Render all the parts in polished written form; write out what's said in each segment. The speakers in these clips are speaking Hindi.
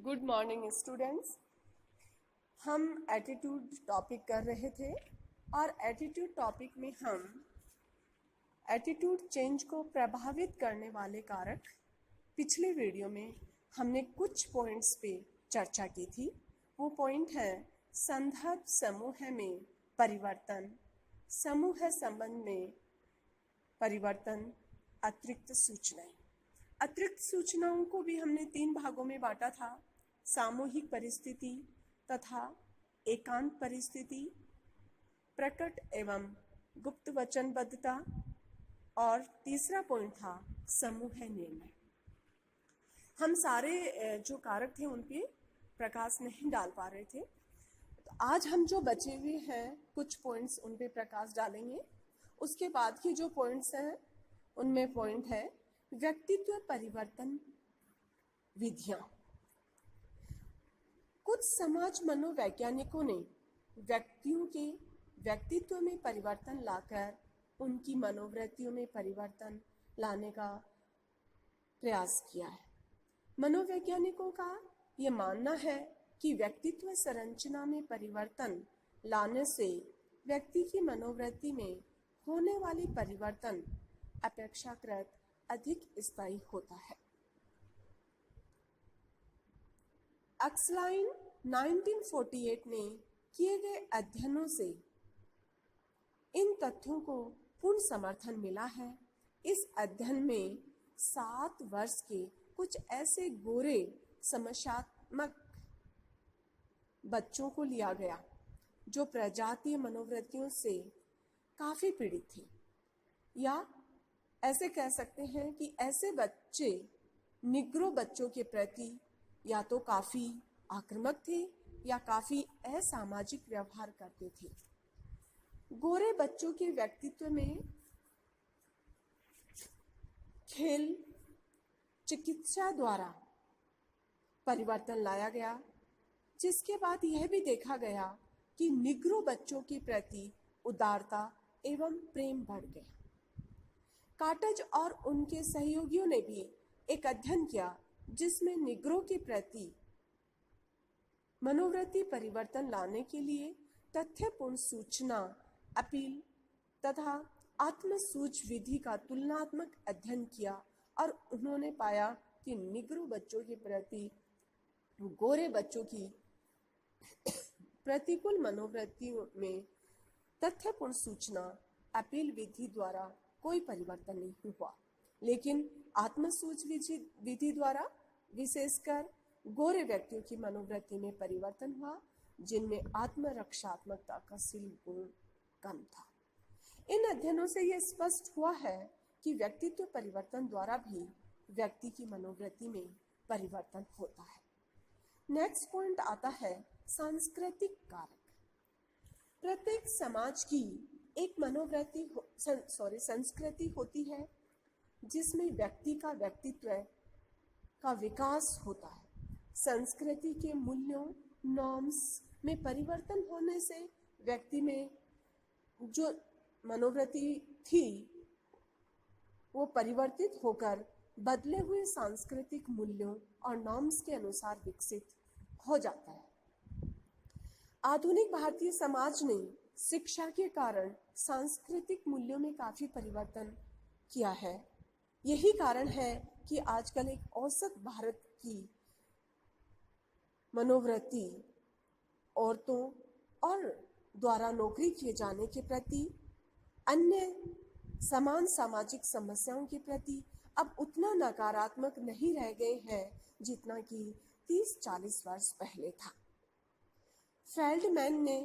Good morning students. हम एटीट्यूड टॉपिक कर रहे थे और एटीट्यूड टॉपिक में हम एटीट्यूड चेंज को प्रभावित करने वाले कारक पिछले वीडियो में हमने कुछ पॉइंट्स पे चर्चा की थी। वो पॉइंट है संदर्भ समूह में परिवर्तन, समूह संबंध में परिवर्तन, अतिरिक्त सूचनाएं। अतिरिक्त सूचनाओं को भी हमने 3 भागों में बांटा था, सामूहिक परिस्थिति तथा एकांत परिस्थिति, प्रकट एवं गुप्त वचनबद्धता और तीसरा पॉइंट था समूह निर्णय। हम सारे जो कारक थे उन पे प्रकाश नहीं डाल पा रहे थे, तो आज हम जो बचे हुए हैं कुछ पॉइंट्स उन पे प्रकाश डालेंगे। उसके बाद की जो पॉइंट्स हैं उनमें पॉइंट है व्यक्तित्व परिवर्तन विधियां। कुछ समाज मनोवैज्ञानिकों ने व्यक्तियों के व्यक्तित्व में परिवर्तन लाकर उनकी मनोवृत्तियों में परिवर्तन लाने का प्रयास किया है। मनोवैज्ञानिकों का ये मानना है कि व्यक्तित्व संरचना में परिवर्तन लाने से व्यक्ति की मनोवृत्ति में होने वाली परिवर्तन अपेक्षाकृत अधिक स्थायी होता है। एक्सलाइन 1948 में किए गए अध्ययनों से इन तथ्यों को पूर्ण समर्थन मिला है। इस अध्ययन में 7 वर्ष के कुछ ऐसे गोरे समस्यात्मक बच्चों को लिया गया जो प्रजातीय मनोवृत्तियों से काफी पीड़ित थे, या ऐसे कह सकते हैं कि ऐसे बच्चे निग्रो बच्चों के प्रति या तो काफी आक्रामक थे या काफी असामाजिक व्यवहार करते थे। गोरे बच्चों के व्यक्तित्व में खेल चिकित्सा द्वारा परिवर्तन लाया गया, जिसके बाद यह भी देखा गया कि निग्रो बच्चों के प्रति उदारता एवं प्रेम बढ़ गया। काटज और उनके सहयोगियों ने भी एक अध्ययन किया जिसमें निग्रो के प्रति मनोवृत्ति परिवर्तन लाने के लिए तथ्यपूर्ण सूचना, अपील तथा आत्मसूझ विधि का तुलनात्मक अध्ययन किया और उन्होंने पाया कि निग्रो बच्चों के प्रति गोरे बच्चों की प्रतिकूल मनोवृत्तियों में तथ्यपूर्ण सूचना, अपील विधि द्वारा कोई परिवर्तन नहीं हुआ, लेकिन आत्मसूझ विधि द्वारा विशेषकर गोरे व्यक्तियों की मनोवृत्ति में परिवर्तन हुआ जिनमें आत्मरक्षात्मकता का शील गुण कम था। इन अध्ययनों से यह स्पष्ट हुआ है कि व्यक्तित्व परिवर्तन द्वारा भी व्यक्ति की मनोवृत्ति में परिवर्तन होता है। नेक्स्ट पॉइंट आता है सांस्कृतिक कारक। प्रत्येक समाज की एक संस्कृति होती है जिसमें व्यक्ति का व्यक्तित्व का विकास होता है। संस्कृति के मूल्यों, नॉर्म्स में परिवर्तन होने से व्यक्ति में जो मनोवृत्ति थी वो परिवर्तित होकर बदले हुए सांस्कृतिक मूल्यों और नॉर्म्स के अनुसार विकसित हो जाता है। आधुनिक भारतीय समाज ने शिक्षा के कारण सांस्कृतिक मूल्यों में काफी परिवर्तन किया है। यही कारण है कि आजकल एक औसत भारत की मनोवृत्ति औरतों और द्वारा नौकरी किए जाने के प्रति, अन्य समान सामाजिक समस्याओं के प्रति अब उतना नकारात्मक नहीं रह गए हैं जितना कि 30-40 वर्ष पहले था। फेल्डमैन ने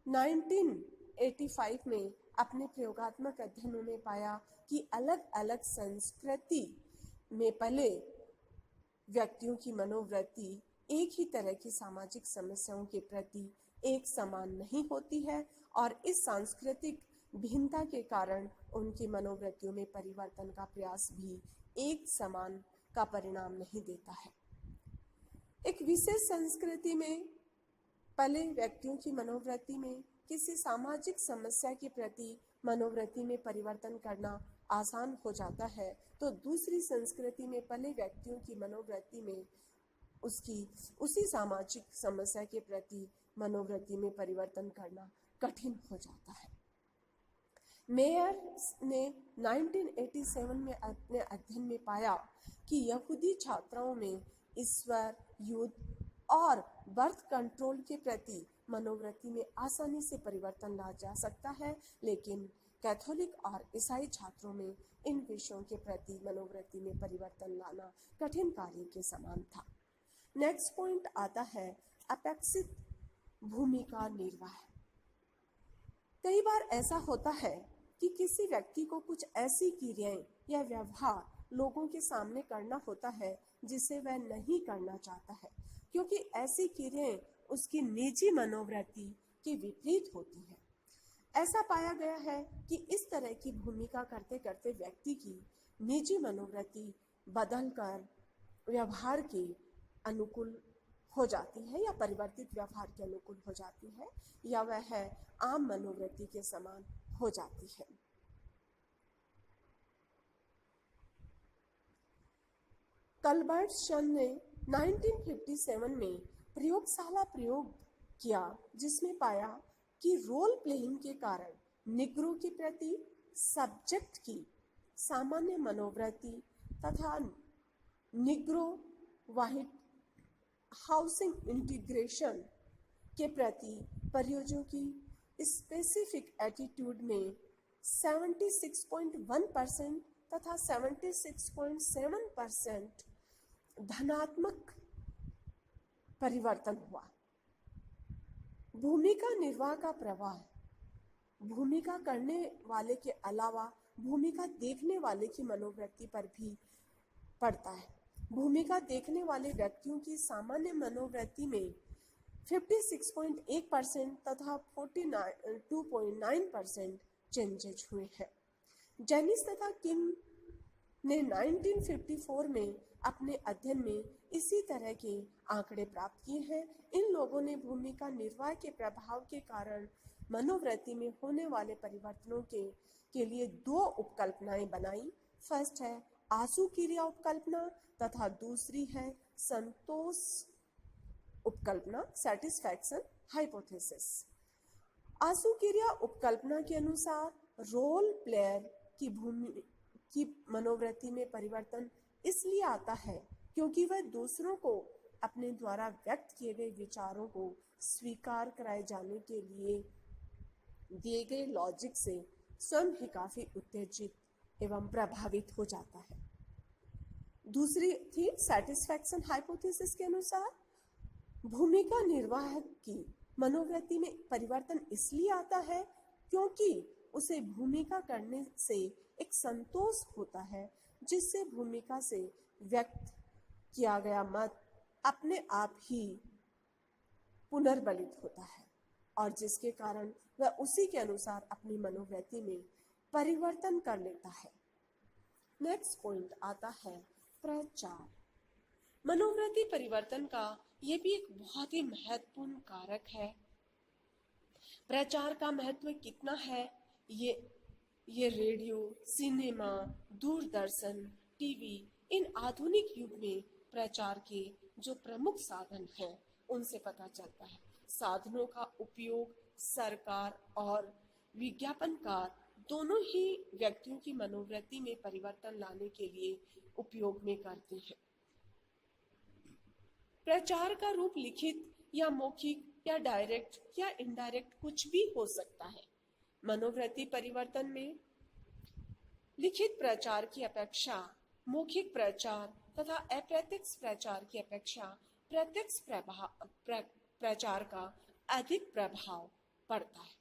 1985 में अपने प्रयोगात्मक अध्ययनों में पाया कि अलग अलग संस्कृति में पले व्यक्तियों की मनोवृत्ति एक ही तरह की सामाजिक समस्याओं के प्रति एक समान नहीं होती है और इस सांस्कृतिक भिन्नता के कारण उनकी मनोवृत्तियों में परिवर्तन का प्रयास भी एक समान का परिणाम नहीं देता है। एक विशेष संस्कृति में पले व्यक्तियों की मनोवृत्ति में किसी सामाजिक समस्या के प्रति मनोवृत्ति में परिवर्तन करना आसान हो जाता है, तो दूसरी संस्कृति में पले व्यक्तियों की मनोवृत्ति में उसकी उसी सामाजिक समस्या के प्रति मनोवृत्ति में परिवर्तन करना कठिन हो जाता है। मेयर ने 1987 में अपने अध्ययन में पाया कि यहूदी छात्राओं में ईश्वर, युद्ध और बर्थ कंट्रोल के प्रति मनोवृत्ति में आसानी से परिवर्तन ला जा सकता है, लेकिन कैथोलिक और ईसाई छात्रों में इन विषयों के प्रति मनोवृत्ति में परिवर्तन लाना कठिन कार्य के समान था। नेक्स्ट पॉइंट आता है अपेक्षित भूमिका निर्वाह। कई बार ऐसा होता है कि किसी व्यक्ति को कुछ ऐसी क्रियाएं या व्यवहार लोगों के सामने करना होता है जिसे वह नहीं करना चाहता है, क्योंकि ऐसी क्रियाएं उसकी निजी मनोवृत्ति के विपरीत होती हैं। ऐसा पाया गया है कि इस तरह की भूमिका करते करते व्यक्ति की निजी मनोवृत्ति बदलकर व्यवहार के अनुकूल हो जाती है या परिवर्तित व्यवहार के अनुकूल हो जाती है, या वह आम मनोवृत्ति के समान हो जाती है। कल्बर्टसन ने 1957 में प्रयोगशाला प्रयोग किया, जिसमें पाया कि रोल प्लेइंग के कारण निग्रो के प्रति सब्जेक्ट की सामान्य मनोवृत्ति तथा निग्रो व्हाइट हाउसिंग इंटीग्रेशन के प्रति परियोजों की स्पेसिफिक एटीट्यूड में 76.1% तथा 76.7% धनात्मक परिवर्तन हुआ। भूमिका निर्वाह का प्रभाव भूमिका करने वाले के अलावा भूमिका देखने वाले की मनोवृत्ति पर भी पड़ता है। भूमिका देखने वाले व्यक्तियों की सामान्य मनोवृत्ति में 56.1% तथा 42.9% चेंजेज हुए हैं। जेनिस तथा किम ने 1954 में अपने अध्ययन में इसी तरह के आंकड़े प्राप्त किए हैं। इन लोगों ने भूमिका निर्वाह के प्रभाव के कारण मनोवृत्ति में होने वाले परिवर्तनों के लिए दो उपकल्पनाएं बनाई। फर्स्ट है आसु क्रिया उपकल्पना तथा दूसरी है संतोष उपकल्पना, सेटिस्फैक्शन हाइपोथेसिस। आसु क्रिया उपकल्पना के अनुसार रोल प्लेयर की मनोवृत्ति में परिवर्तन इसलिए आता है क्योंकि वह दूसरों को अपने द्वारा व्यक्त किए गए विचारों को स्वीकार कराए जाने के लिए दिए गए लॉजिक से स्वयं ही काफी उत्तेजित एवं प्रभावित हो जाता है। दूसरी थी सेटिस्फैक्शन हाइपोथेसिस के अनुसार भूमिका निर्वाह की मनोवृत्ति में परिवर्तन इसलिए आता है क्योंकि उसे भूमिका करने से एक संतोष होता है, जिससे भूमिका से व्यक्त किया गया मत अपने आप ही पुनर्बलित होता है और जिसके कारण वह उसी के अनुसार अपनी मनोवृत्ति में परिवर्तन कर लेता है। नेक्स्ट पॉइंट आता है प्रचार। मनोवृत्ति परिवर्तन का यह भी एक बहुत ही महत्वपूर्ण कारक है। प्रचार का महत्व कितना है, ये रेडियो, सिनेमा, दूरदर्शन, टीवी इन आधुनिक युग में प्रचार के जो प्रमुख साधन हैं उनसे पता चलता है। साधनों का उपयोग सरकार और विज्ञापनकार दोनों ही व्यक्तियों की मनोवृत्ति में परिवर्तन लाने के लिए उपयोग में करते हैं। प्रचार का रूप लिखित या मौखिक या डायरेक्ट या इनडायरेक्ट कुछ भी हो सकता है। मनोवृत्ति परिवर्तन में लिखित प्रचार की अपेक्षा मौखिक प्रचार तथा अप्रत्यक्ष प्रचार की अपेक्षा प्रत्यक्ष प्रचार का अधिक प्रभाव पड़ता है।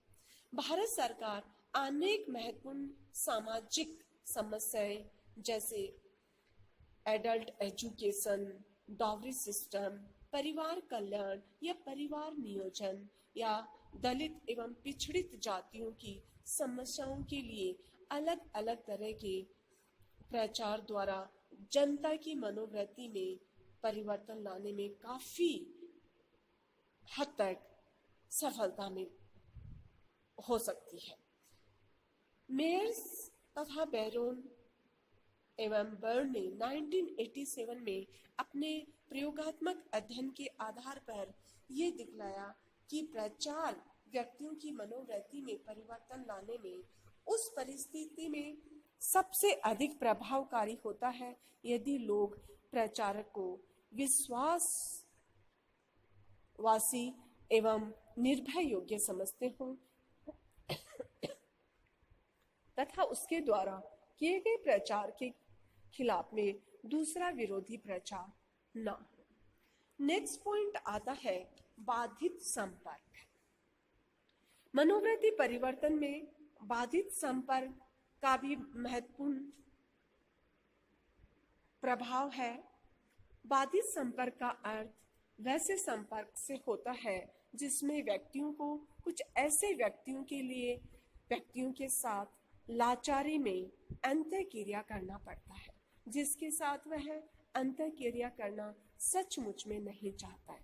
भारत सरकार अनेक महत्वपूर्ण सामाजिक समस्याएं जैसे एडल्ट एजुकेशन, डाउरी सिस्टम, परिवार कल्याण या परिवार नियोजन या दलित एवं पिछड़ित जातियों की समस्याओं के लिए अलग अलग तरह के प्रचार द्वारा जनता की मनोवृत्ति में परिवर्तन लाने में काफी हद तक सफलता में हो सकती है। मेयर्स तथा बैरोन एवं बर्न ने 1987 में अपने प्रयोगात्मक अध्ययन के आधार पर ये दिखलाया कि प्रचार व्यक्तियों की मनोवृत्ति में परिवर्तन लाने में उस परिस्थिति में सबसे अधिक प्रभावकारी होता है यदि लोग प्रचारक को विश्वासवासी एवं निर्भय योग्य समझते हों तथा उसके द्वारा किए गए प्रचार के खिलाफ में दूसरा विरोधी प्रचार न हो। नेक्स्ट पॉइंट आता है बाधित संपर्क। मनोवृत्ति परिवर्तन में बाधित संपर्क का भी महत्वपूर्ण प्रभाव है। बाधित संपर्क का अर्थ वैसे संपर्क से होता है जिसमें व्यक्तियों को कुछ ऐसे व्यक्तियों के साथ लाचारी में अंतःक्रिया करना पड़ता है जिसके साथ वह अंतःक्रिया करना सचमुच में नहीं चाहता है,